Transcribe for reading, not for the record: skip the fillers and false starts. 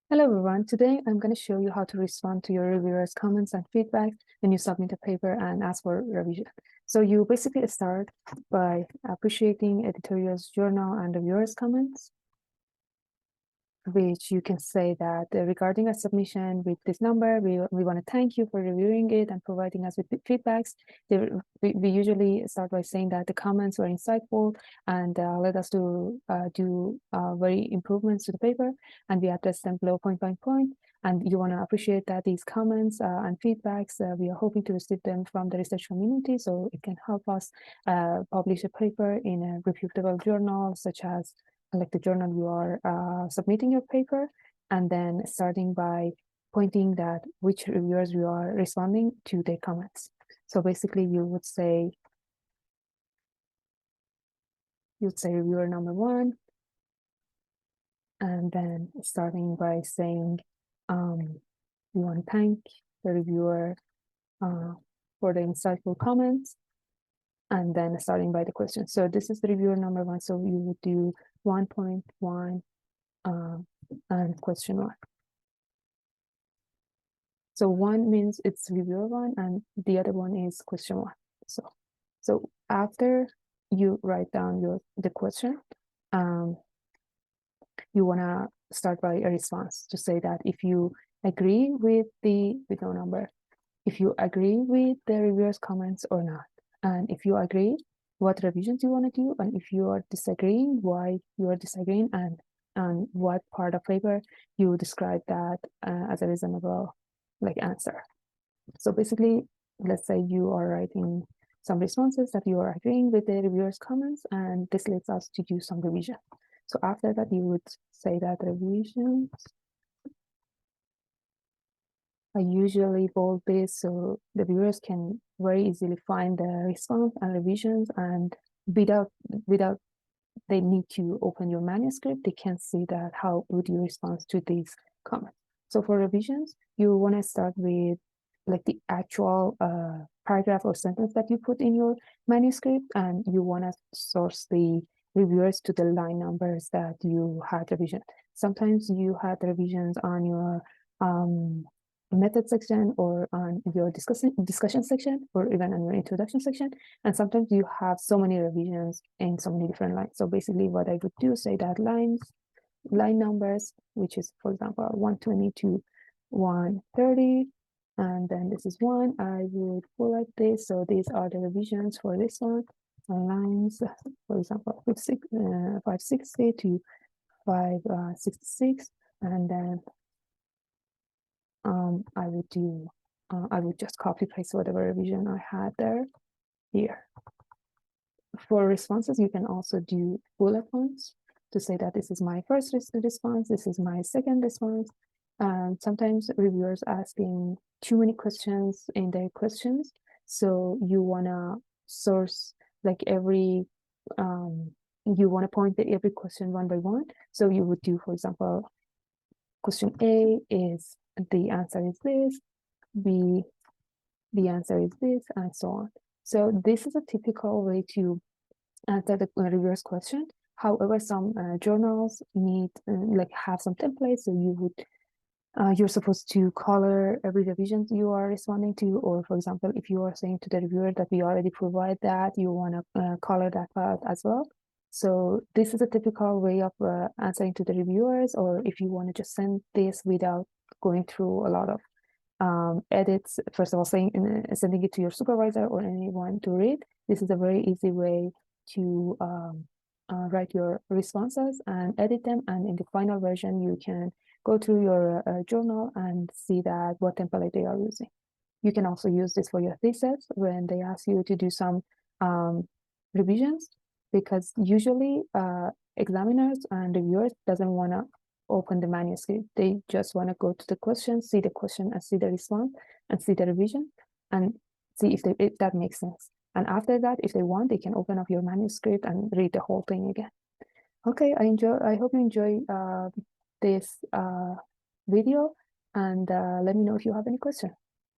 Hello everyone, today I'm going to show you how to respond to your reviewers' comments and feedback when you submit a paper and ask for revision. So you basically start by appreciating editorials, journal, and reviewers' comments, which you can say that regarding a submission with this number, we want to thank you for reviewing it and providing us with the feedbacks. We usually start by saying that the comments were insightful and led us to do very improvements to the paper, and we address them below point by point. And you want to appreciate that these comments and feedbacks, we are hoping to receive them from the research community, so it can help us publish a paper in a reputable journal, such as like the journal you are submitting your paper, and then starting by pointing that which reviewers you are responding to their comments. So basically you would say reviewer number 1, and then starting by saying you want to thank the reviewer for the insightful comments, and then starting by the question. So this is the reviewer number 1, so you would do 1.1 and question 1. So 1 means it's reviewer 1 and the other one is question 1. So after you write down the question, you want to start by a response to say that if you agree with no number, if you agree with the reviewer's comments or not, and if you agree, what revisions you want to do, and if you are disagreeing, why you are disagreeing, and what part of paper you describe that as a reasonable answer. So basically, let's say you are writing some responses that you are agreeing with the reviewer's comments, and this leads us to do some revision. So after that, you would say that revisions. I usually bold this so the viewers can very easily find the response and revisions, and without they need to open your manuscript, they can see that how would you respond to these comments. So for revisions, you want to start with the actual paragraph or sentence that you put in your manuscript, and you want to source the reviewers to the line numbers that you had revision. Sometimes you had revisions on your method section or on your discussion section, or even on your introduction section, and sometimes you have so many revisions in so many different lines. So basically what I would do, say that line numbers, which is for example 120 to 130, and then this is 1. I would bullet this, so these are the revisions for this one. Lines, for example 560 to 566, and then I would just copy paste whatever revision I had there here. For responses, you can also do bullet points to say that this is my first response, this is my second response. Sometimes reviewers asking too many questions in their questions, so you want to source every you want to point at every question one by one. So you would do, for example, question A is the answer is this, B, the answer is this, and so on. So this is a typical way to answer the reviewer's question. However, some journals need have some templates, so you would you're supposed to color every revision you are responding to, or for example, if you are saying to the reviewer that we already provide that, you want to color that part as well. So this is a typical way of answering to the reviewers, or if you want to just send this without going through a lot of edits, first of all, sending it to your supervisor or anyone to read, this is a very easy way to write your responses and edit them, and in the final version you can go through your journal and see that what template they are using. You can also use this for your thesis when they ask you to do some revisions, because usually examiners and reviewers doesn't want to open the manuscript. They just want to go to the question, see the question and see the response and see the revision and see if that makes sense. And after that, if they want, they can open up your manuscript and read the whole thing again. Okay, I hope you enjoy this video, and let me know if you have any questions.